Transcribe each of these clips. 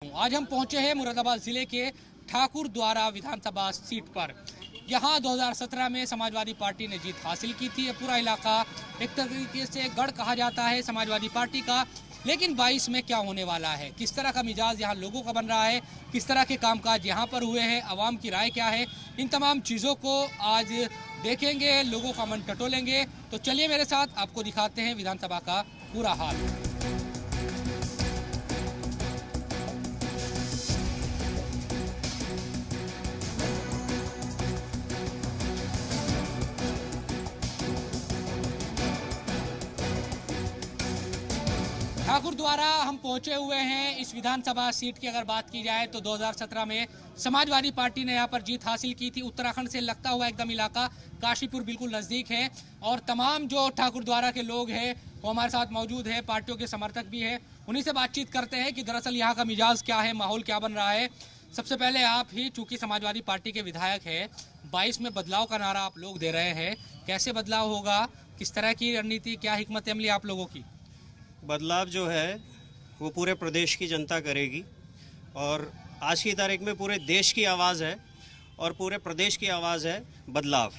आज हम पहुंचे हैं मुरादाबाद जिले के ठाकुर द्वारा विधानसभा सीट पर। यहां 2017 में समाजवादी पार्टी ने जीत हासिल की थी। ये पूरा इलाका एक तरीके से गढ़ कहा जाता है समाजवादी पार्टी का। लेकिन 22 में क्या होने वाला है, किस तरह का मिजाज यहां लोगों का बन रहा है, किस तरह के कामकाज यहां पर हुए हैं, आवाम की राय क्या है, इन तमाम चीज़ों को आज देखेंगे, लोगों का मन टटोलेंगे। तो चलिए मेरे साथ, आपको दिखाते हैं विधानसभा का पूरा हाल। ठाकुर द्वारा हम पहुंचे हुए हैं। इस विधानसभा सीट की अगर बात की जाए तो 2017 में समाजवादी पार्टी ने यहां पर जीत हासिल की थी। उत्तराखंड से लगता हुआ एकदम इलाका, काशीपुर बिल्कुल नज़दीक है। और तमाम जो ठाकुर द्वारा के लोग हैं वो हमारे साथ मौजूद है, पार्टियों के समर्थक भी है। उन्हीं से बातचीत करते हैं कि दरअसल यहाँ का मिजाज क्या है, माहौल क्या बन रहा है। सबसे पहले आप ही, चूँकि समाजवादी पार्टी के विधायक है, 22 में बदलाव का नारा आप लोग दे रहे हैं, कैसे बदलाव होगा, किस तरह की रणनीति, क्या हिकमत अमली आप लोगों की? बदलाव जो है वो पूरे प्रदेश की जनता करेगी और आज की तारीख में पूरे देश की आवाज़ है और पूरे प्रदेश की आवाज़ है बदलाव।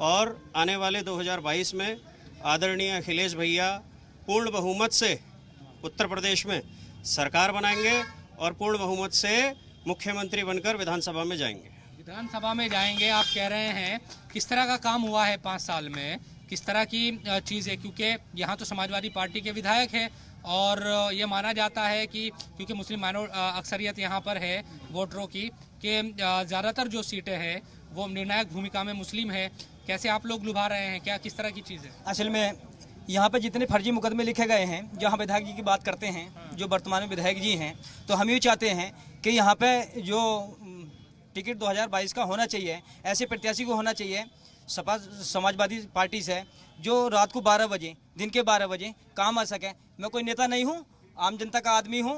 और आने वाले 2022 में आदरणीय अखिलेश भैया पूर्ण बहुमत से उत्तर प्रदेश में सरकार बनाएंगे और पूर्ण बहुमत से मुख्यमंत्री बनकर विधानसभा में जाएंगे। विधानसभा में जाएंगे आप कह रहे हैं, किस तरह का काम हुआ है 5 साल में, किस तरह की चीज़ है? क्योंकि यहाँ तो समाजवादी पार्टी के विधायक है और ये माना जाता है कि क्योंकि मुस्लिम अक्सरियत यहाँ पर है वोटरों की, कि ज़्यादातर जो सीटें हैं वो निर्णायक भूमिका में मुस्लिम है। कैसे आप लोग लुभा रहे हैं, क्या किस तरह की चीज़ है? असल में यहाँ पर जितने फर्जी मुकदमे लिखे गए हैं, जो हम विधायक जी की बात करते हैं, जो वर्तमान में विधायक जी हैं, तो हम ये चाहते हैं कि यहाँ पे जो टिकट 2022 का होना चाहिए, ऐसे प्रत्याशी को होना चाहिए सपा समाजवादी पार्टी से, जो रात को 12 बजे, दिन के 12 बजे काम आ सके। मैं कोई नेता नहीं हूँ, आम जनता का आदमी हूँ